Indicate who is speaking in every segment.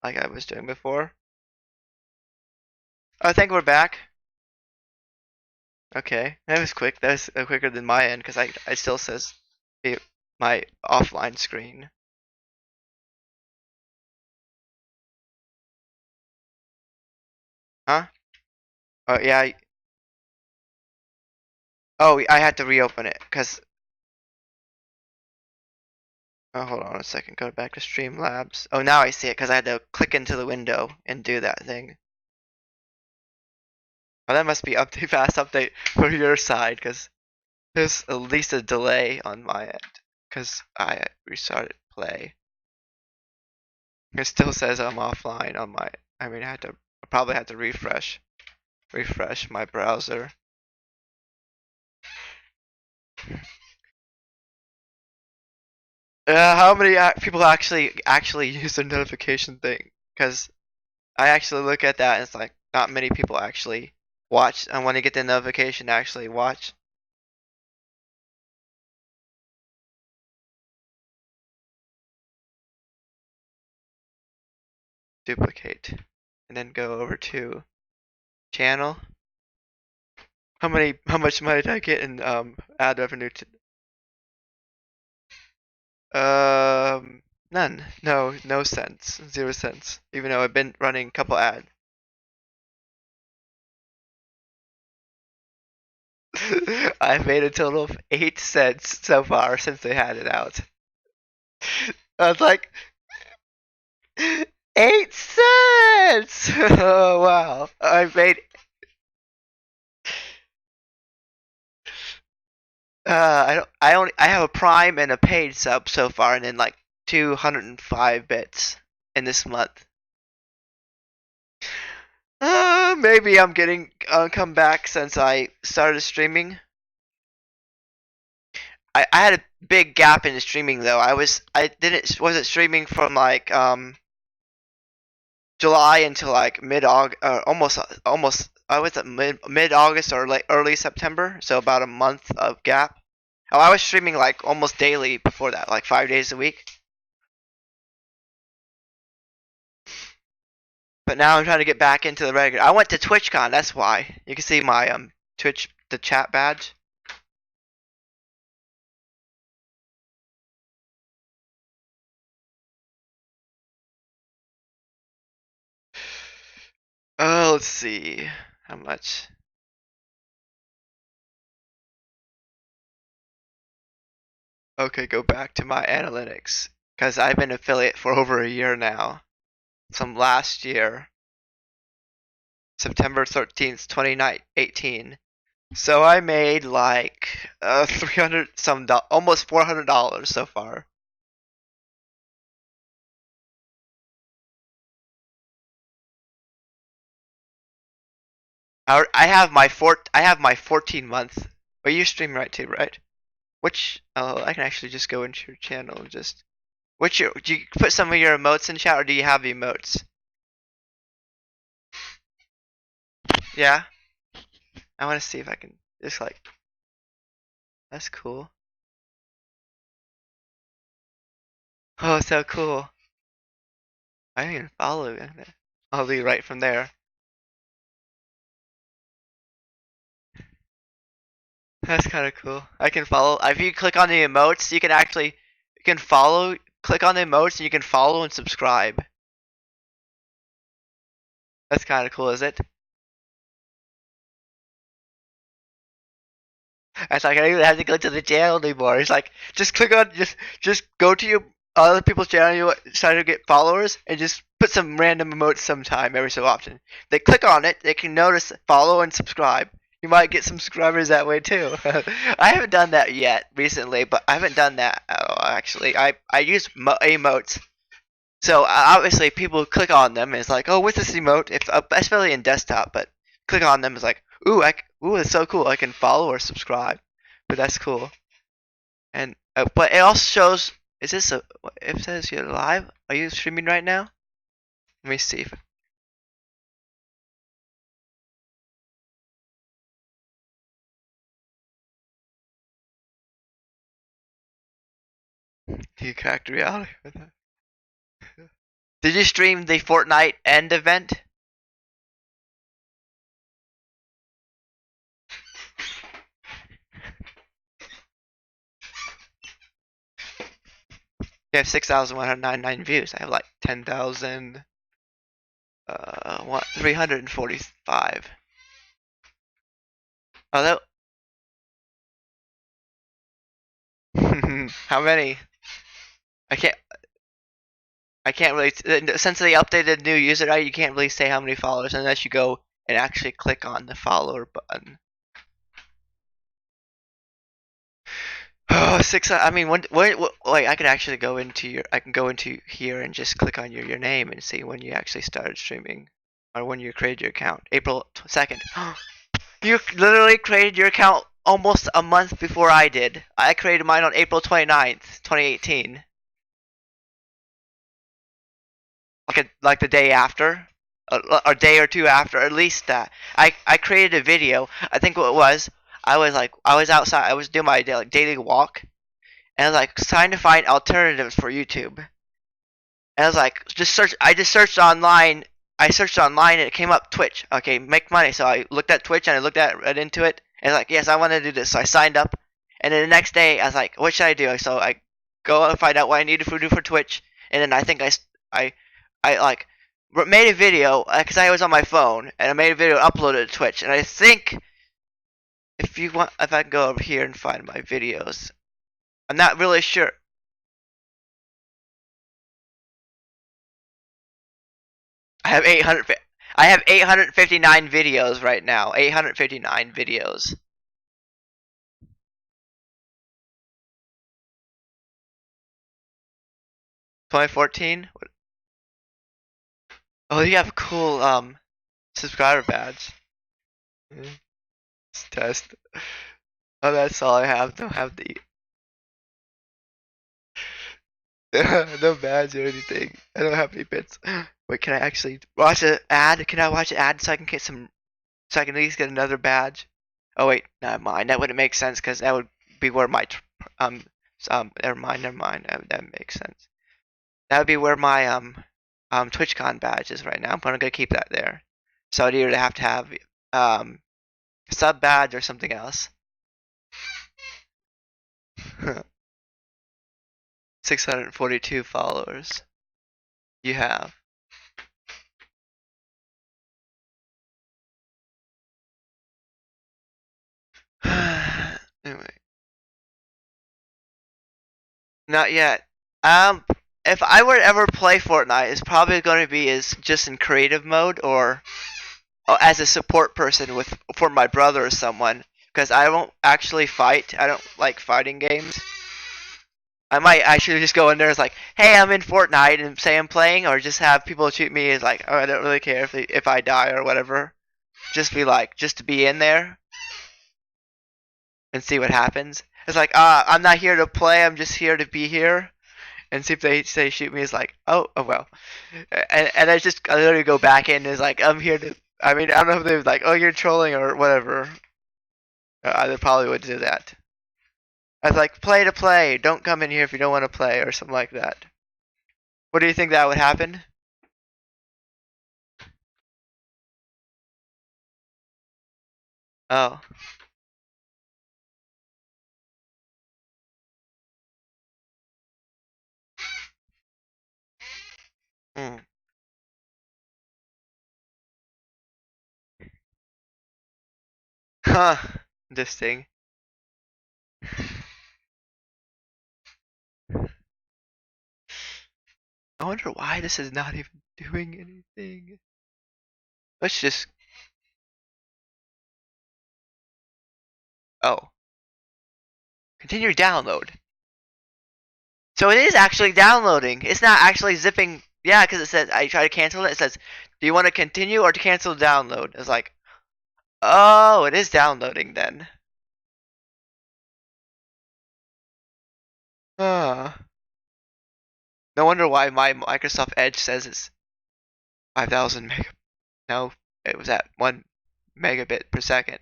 Speaker 1: like I was doing before. I think we're back. Okay, that was quick. That was quicker than my end because I still says my offline screen. Huh? Oh yeah. Oh, I had to reopen it because. Oh, hold on a second. Go back to Streamlabs. Oh, now I see it because I had to click into the window and do that thing. Oh, that must be update fast update for your side because there's at least a delay on my end because I restarted play. It still says I'm offline on my. I mean, I probably had to refresh my browser. How many people actually use the notification thing? Because I actually look at that and it's like not many people actually watch. And when they get the notification, actually watch. Duplicate, and then go over to channel. How much money did I get in ad revenue? None. No cents. 0 cents. Even though I've been running a couple ads. I've made a total of 8 cents so far since they had it out. I was like, 8 cents! Oh wow! I've made. I don't. I have a Prime and a paid sub so far, and then like 205 bits in this month. Maybe I'm getting come back since I started streaming. I had a big gap in streaming though. I didn't wasn't streaming from like July until like mid August, almost I was at mid August or like early September, so about a month of gap. Oh, I was streaming like almost daily before that, like 5 days a week. But now I'm trying to get back into the regular. I went to TwitchCon, that's why. You can see my Twitch the chat badge. Oh, let's see how much. Okay, go back to my analytics because I've been affiliate for over a year now. From last year, September 13th, 2018. So I made like 300 some almost $400 so far. I have my 14 month. But you stream right too, right? Which I can actually just go into your channel and just do you put some of your emotes in chat or do you have emotes? Yeah. I want to see if I can just like that's cool. Oh, so cool. I didn't even follow you. I'll be right from there. That's kind of cool. I can follow. If you click on the emotes, you can follow. Click on the emotes and you can follow and subscribe. That's kind of cool, is it? It's like I don't even have to go to the channel anymore. It's like just go to your other people's channel you try to get followers and just put some random emotes sometime every so often. They click on it, they can notice, follow, and subscribe. You might get some subscribers that way too. I haven't done that yet recently, but I haven't done that at all, actually. I use emotes. So obviously people click on them and it's like, oh, what's this emote? If especially in desktop, but click on them, it's like, ooh, it's so cool. I can follow or subscribe, but that's cool. And but it also shows. Is this a? It says you're live. Are you streaming right now? Let me see. Do you cracked reality? Did you stream the Fortnite end event? You have 6,199 views. I have like 10,000. 345. Oh, that. How many? I can't. I can't really. Since they updated new user ID, you can't really say how many followers unless you go and actually click on the follower button. Oh, six. I mean, wait. I could actually go into your. I can go into here and just click on your name and see when you actually started streaming, or when you created your account. April 2nd. You literally created your account almost a month before I did. I created mine on April 29th, 2018. Like the day after, a day or two after, at least that. I created a video. I think what it was, I was outside. I was doing my daily walk, and I was like trying to find alternatives for YouTube. And I was like, just search. I just searched online. I searched online and it came up Twitch. Okay, make money. So I looked at Twitch and I looked at right into it. And like, yes, I want to do this. So I signed up. And then the next day, I was like, what should I do? So I go and find out what I needed to do for Twitch. And then I think I like made a video because I was on my phone and I made a video, uploaded it to Twitch. And I think if I can go over here and find my videos, I'm not really sure. I have 800. I have 859 videos right now. 859 videos. (2014). Oh, you have a cool subscriber badge. Let's test. Oh, that's all I have. Don't have the no badge or anything. I don't have any bits. Wait, can I actually watch an ad? Can I watch an ad so I can get some? So I can at least get another badge? Oh wait, never mind. That wouldn't make sense because that would be where my never mind, never mind. That makes sense. That would be where my TwitchCon badge is right now. I'm gonna keep that there. So I'd either have to have sub badge or something else. 642 followers. You have. Anyway. Not yet. If I were to ever play Fortnite, it's probably going to be as just in creative mode or as a support person for my brother or someone. Because I won't actually fight. I don't like fighting games. I might actually just go in there as like, hey, I'm in Fortnite and say I'm playing, or just have people shoot me as like, oh, I don't really care if I die or whatever. Just be like, just to be in there and see what happens. It's like, I'm not here to play. I'm just here to be here. And see if they say shoot me is like, oh well, and I literally go back in and is like, I'm here to. I mean, I don't know if they're like, oh, you're trolling or whatever. They probably would do that. I was like, play to play. Don't come in here if you don't want to play or something like that. What do you think that would happen? Oh. Hmm. Huh. Interesting. I wonder why this is not even doing anything. Let's just. Oh. Continue download. So it is actually downloading. It's not actually zipping. Yeah, because it says I try to cancel it. It says, "Do you want to continue or to cancel the download?" It's like, oh, it is downloading then. No wonder why my Microsoft Edge says it's 5,000 mega. No, it was at 1 megabit per second.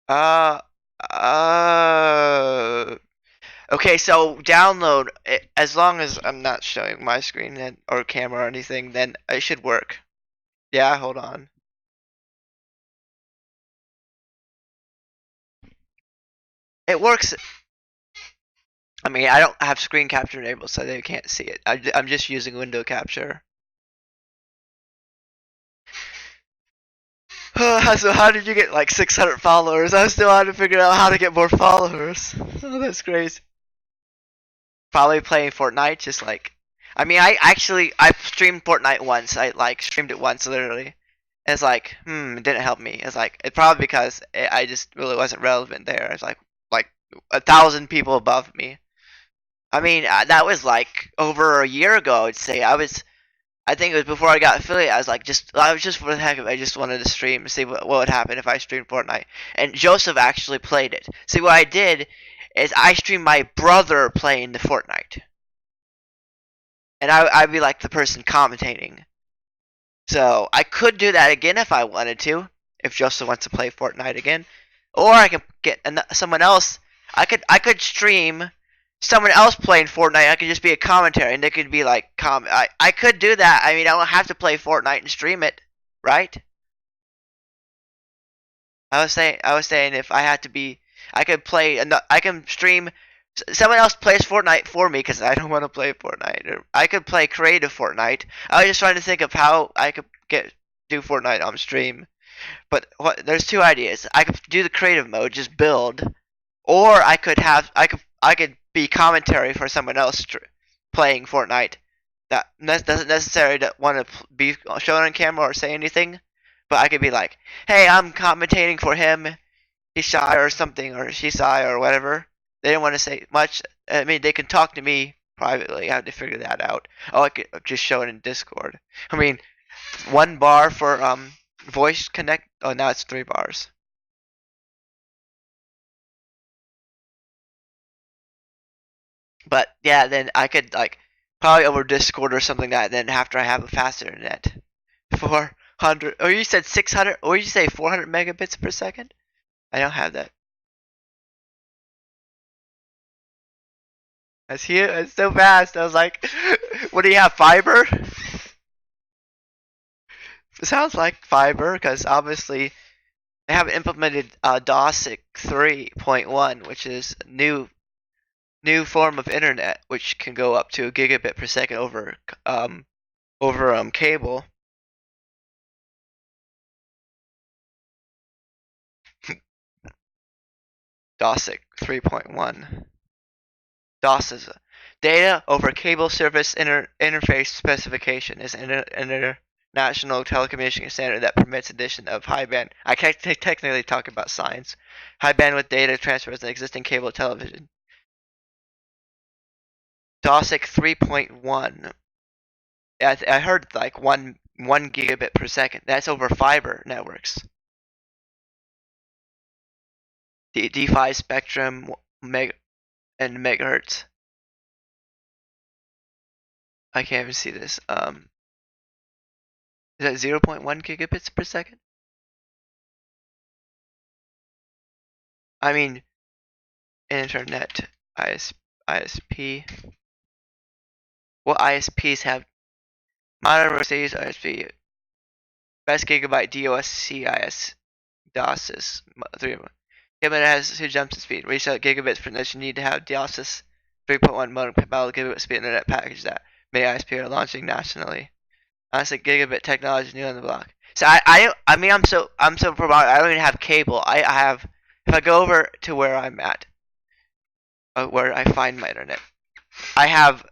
Speaker 1: Uh, uh. Okay, so download it, as long as I'm not showing my screen then, or camera or anything, then it should work. Yeah, hold on. It works. I mean, I don't have screen capture enabled, so they can't see it. I'm just using window capture. So how did you get like 600 followers? I still had to figure out how to get more followers. Oh, that's crazy. Probably playing Fortnite, just like. I mean, I streamed Fortnite once. I like streamed it once literally. And it's like, it didn't help me. It's like it probably because I just really wasn't relevant there. It's like 1,000 people above me. I mean, that was like over a year ago. I'd say I think it was before I got affiliate. I was just for the heck of it. I just wanted to stream and see what would happen if I streamed Fortnite. And Joseph actually played it. See, what I did is I streamed my brother playing the Fortnite, and I'd be like the person commentating. So I could do that again if I wanted to, if Joseph wants to play Fortnite again, or I could get someone else. I could stream someone else playing Fortnite. I could just be a commentary, and they could be like I could do that. I mean, I don't have to play Fortnite and stream it, right? I was saying if I had to be, I could play. I can stream. Someone else plays Fortnite for me because I don't want to play Fortnite. Or I could play creative Fortnite. I was just trying to think of how I could do Fortnite on stream. But there's two ideas. I could do the creative mode, just build, or I could be commentary for someone else playing Fortnite that doesn't necessarily want to be shown on camera or say anything. But I could be like, hey, I'm commentating for him. He's shy or something, or she's shy or whatever. They didn't want to say much. I mean, they can talk to me privately. I have to figure that out. Oh, I could just show it in Discord. I mean, 1 bar for voice connect. Oh, now it's 3 bars. But yeah, then I could like probably over Discord or something like that. Then after I have a fast internet, 400. Or you said 600. Or you say 400 megabits per second? I don't have that. That's huge. It's so fast. I was like, what do you have? Fiber? It sounds like fiber because obviously they have implemented DOSIC 3.1, which is a new form of internet, which can go up to a gigabit per second over cable. DOSIC 3.1. DOS is a data over cable service interface specification is an international telecommunication standard that permits addition of high band. I can't technically talk about science. High bandwidth data transfers in existing cable television. DOSIC 3.1. I heard like one gigabit per second. That's over fiber networks. D5 spectrum and megahertz. I can't even see this. Is that 0.1 gigabits per second? I mean, internet ISP. What ISPs have modern Mercedes ISP? Best gigabyte DOS DOSIS 3. Given it has 2 jumps in speed. Reach out gigabits per second. You need to have DOSIS 3.1 modem compatible gigabit speed internet package that many ISP are launching nationally. Honestly, gigabit technology is new on the block. So I mean I'm so promoted. I don't even have cable. I have if I go over to where I'm at, where I find my internet, I have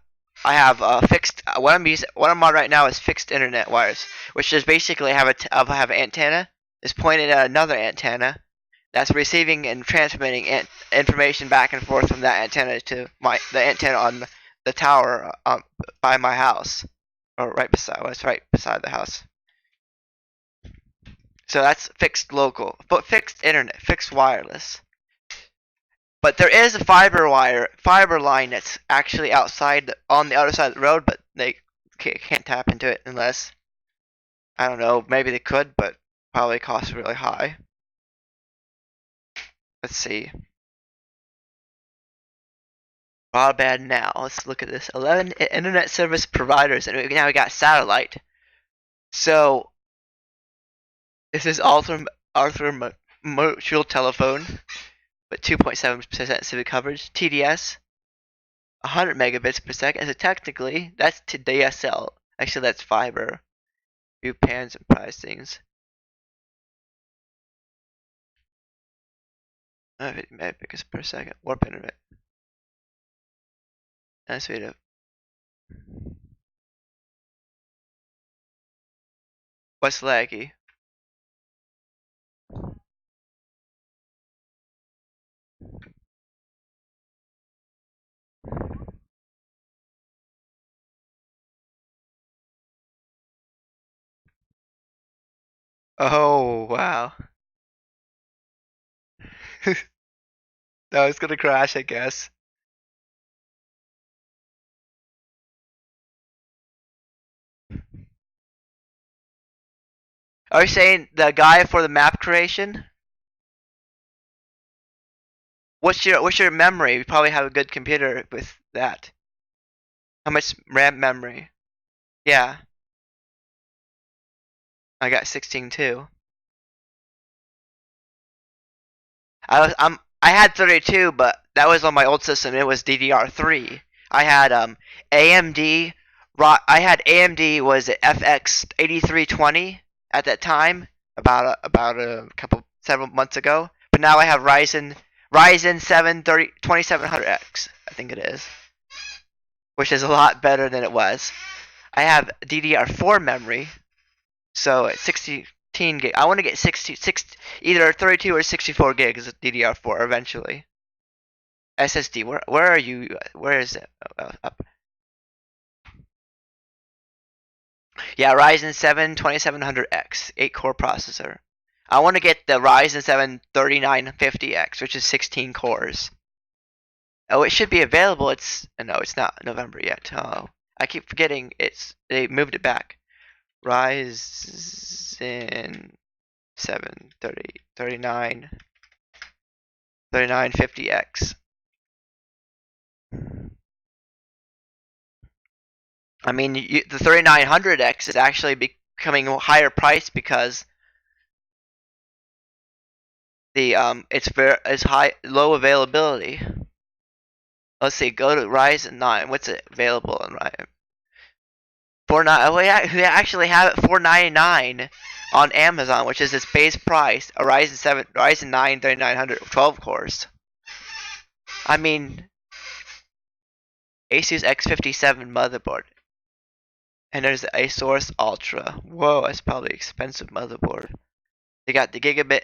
Speaker 1: fixed. What I'm on right now is fixed internet wires, which is basically have have an antenna is pointed at another antenna that's receiving and transmitting information back and forth from that antenna to the antenna on the tower by my house, or right beside. Well, it's right beside the house. So that's fixed local, but fixed internet, fixed wireless. But there is a fiber line that's actually on the other side of the road, but they can't tap into it unless, I don't know, maybe they could, but probably costs really high. Let's see. Broadband now. Let's look at this. 11 internet service providers, and now we got satellite. So this is Arthur Mutual Telephone, but 2.7% civic coverage. TDS, 100 megabits per second. So technically, that's to DSL. Actually, that's fiber. View pans and pricings. 50 megabits per second. Warp internet. Nice way to. What's laggy? Oh wow. No, it's gonna crash, I guess. Are you saying the guy for the map creation? What's your memory? You probably have a good computer with that. How much RAM memory? Yeah, I got 16 too. I had 32, but that was on my old system. It was DDR3. I had AMD. I had AMD was FX 8320 at that time, about a couple several months ago. But now I have Ryzen 7 2700X. I think it is, which is a lot better than it was. I have DDR4 memory, so it's 16 gig. I want to get either 32 or 64 gigs of DDR4 eventually. SSD. Where are you? Where is it? Up. Yeah, Ryzen 7 2700X, 8-core processor. I want to get the Ryzen 7 3950X, which is 16 cores. Oh, it should be available. No, it's not November yet. Oh, I keep forgetting they moved it back. Ryzen 7 3950X. I mean, the 3900X is actually becoming a higher price because it's low availability. Let's see, go to Ryzen 9. What's it available on Ryzen? 49. Oh, yeah, they actually have it $499 on Amazon, which is its base price. A Ryzen 9 3900 12 cores. I mean, Asus X57 motherboard. And there's the Asus Ultra. Whoa, that's probably an expensive motherboard. They got the gigabit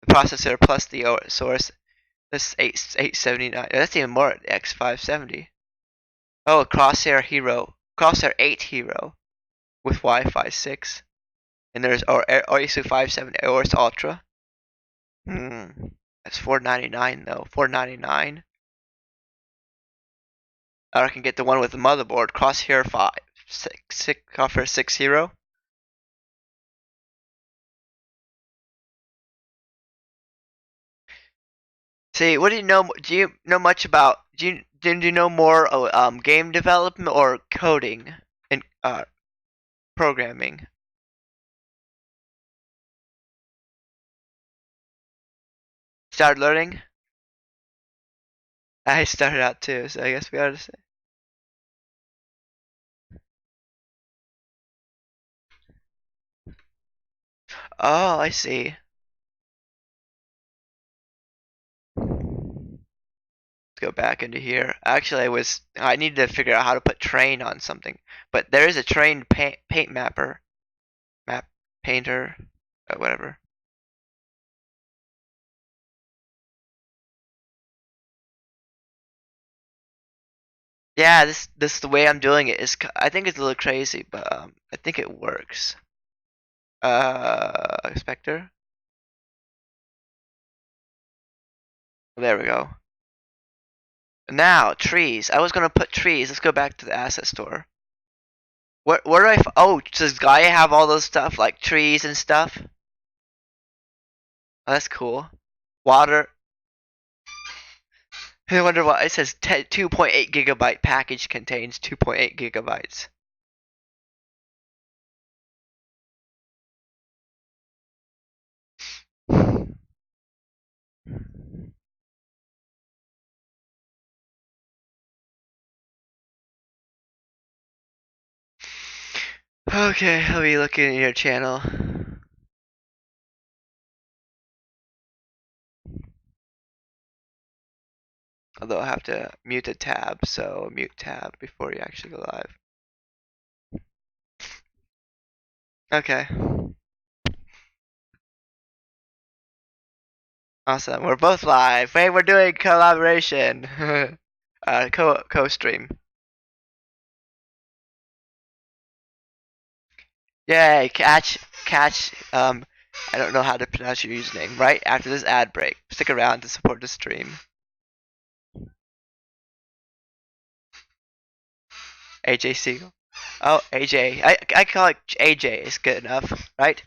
Speaker 1: processor plus the source. This 879. That's even more. X570. Oh, Crosshair 8 Hero with Wi-Fi 6. And there's Asus 570 Aorus Ultra. That's $499 though. $499. Or I can get the one with the motherboard. Crosshair 6 Hero. See, what do you know? Do you know much about? Do you know more of game development or coding and programming? Started learning. I started out too, so I guess we ought to say. Oh, I see. Let's go back into here. Actually, I needed to figure out how to put train on something, but there is a train paint mapper, map painter, whatever. Yeah, this the way I'm doing it is. I think it's a little crazy, but I think it works. Spectre. There we go. Now trees. I was gonna put trees. Let's go back to the asset store. Where do I? Oh, does Gaia have all those stuff like trees and stuff? Oh, that's cool. Water. I wonder why it says 2.8 gigabyte package contains 2.8 gigabytes. Okay, I'll be looking at your channel. Although I have to mute a tab, so mute tab before you actually go live. Okay. Awesome. We're both live. Hey, we're doing collaboration. Co-stream. Yay, catch, I don't know how to pronounce your username, right after this ad break. Stick around to support the stream. AJ Siegel. Oh, AJ. I call it AJ. It's good enough, right?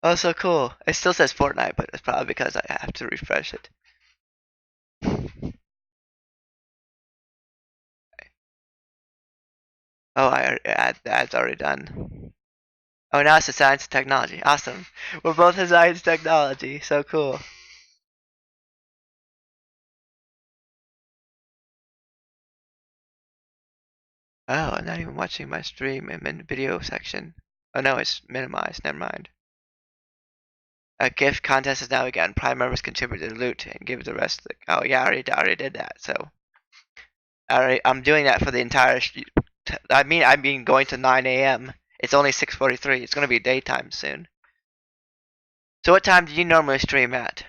Speaker 1: Oh, so cool. It still says Fortnite, but it's probably because I have to refresh it. Oh, the ad's already done. Oh, now it's the science and technology. Awesome. We're both in science and technology. So cool. Oh, I'm not even watching my stream. I'm in the video section. Oh no, it's minimized. Never mind. A gift contest is now begun. Prime members contribute to the loot and give the rest. Oh yeah, I already did that. So, I'm doing that for the entire. I mean, going to 9 a.m. It's only 6:43. It's gonna be daytime soon. So, what time do you normally stream at?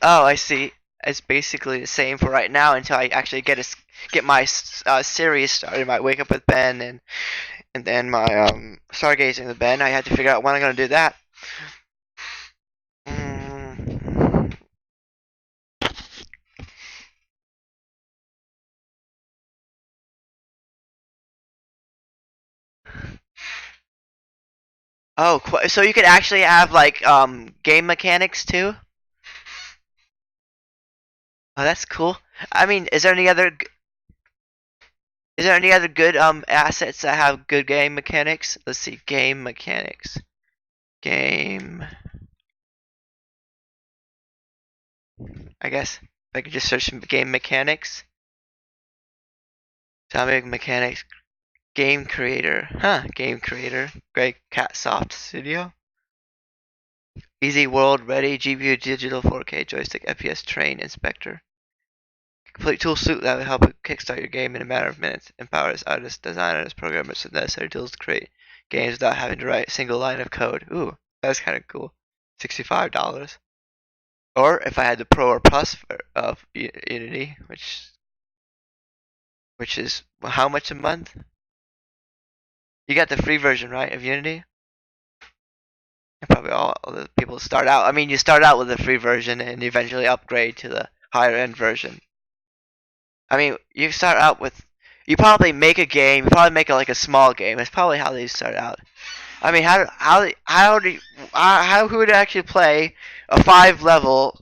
Speaker 1: Oh, I see. It's basically the same for right now until I actually get my series started. I might wake up with Ben and then my stargazing with Ben. I had to figure out when I'm gonna do that. Mm. Oh, so you could actually have like game mechanics too? Oh, that's cool. I mean, is there any other good assets that have good game mechanics? Let's see, game mechanics. Game. I guess I could just search game mechanics. Atomic mechanics. Game creator. Huh? Game creator. Great Cat Soft Studio. Easy World Ready GPU Digital 4K Joystick FPS Train Inspector. Complete tool suite that will help kickstart your game in a matter of minutes. Empowers artists, designers, programmers with necessary tools to create games without having to write a single line of code. Ooh, that's kind of cool. $65. Or if I had the Pro or Plus of Unity, which is how much a month? You got the free version, right, of Unity? And probably all the people start out. I mean, you start out with the free version and eventually upgrade to the higher end version. I mean, you start out with, you probably make a game. You probably make like a small game. That's probably how they start out. I mean, who would actually play a 5 level,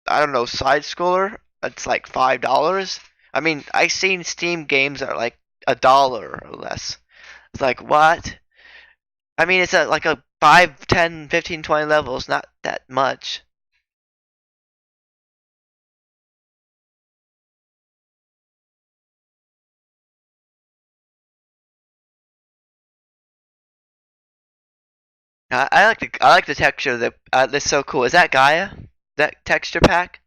Speaker 1: I don't know, side scroller? It's like $5. I mean, I've seen Steam games that are like $1 or less. It's like what? I mean, it's like a 5, 10, 15, 20 levels, not that much. I like the texture of the that's so cool. Is that Gaia? That texture pack?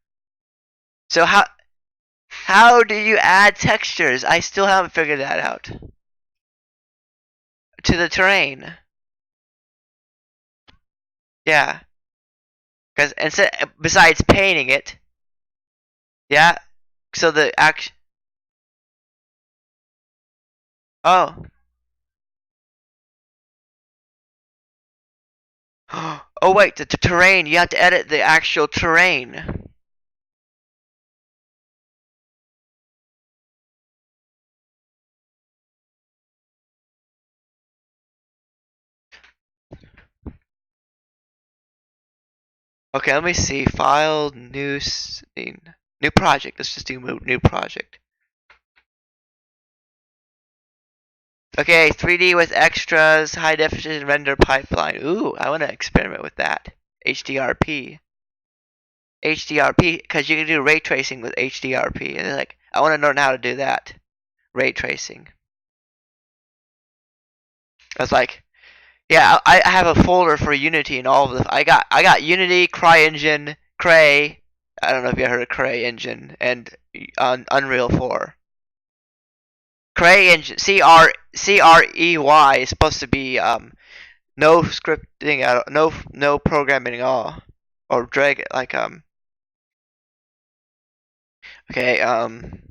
Speaker 1: So how do you add textures? I still haven't figured that out. To the terrain. Yeah. Cuz instead besides painting it, yeah. So the action. Oh. Oh wait, the terrain. You have to edit the actual terrain. Okay, let me see. File, new scene, new project. Let's just do new project. Okay, 3D with extras, high definition render pipeline. Ooh, I want to experiment with that. HDRP. HDRP, because you can do ray tracing with HDRP. And like, I want to learn how to do that. Ray tracing. I was like, yeah, I have a folder for Unity and all of this. I got Unity, CryEngine, Cray. I don't know if you heard of Cray Engine and Unreal 4. Cray Engine, CREY is supposed to be no scripting at all, no programming at all, or drag it like okay I'm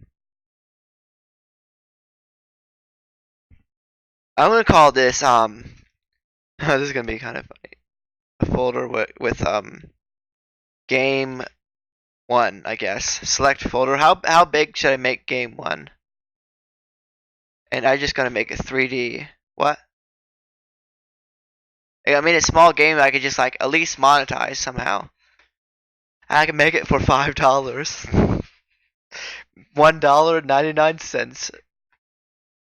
Speaker 1: gonna call this this is gonna be kind of funny. A folder with game one, I guess. Select folder. How big should I make game one? And I just gonna make a 3D. What? I mean, a small game I could just like at least monetize somehow. I can make it for $5. $1.99.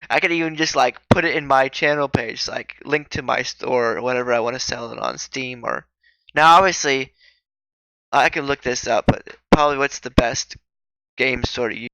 Speaker 1: I could even just like put it in my channel page, like link to my store or whatever I want to sell it on Steam or. Now, obviously, I can look this up, but probably what's the best game store to use?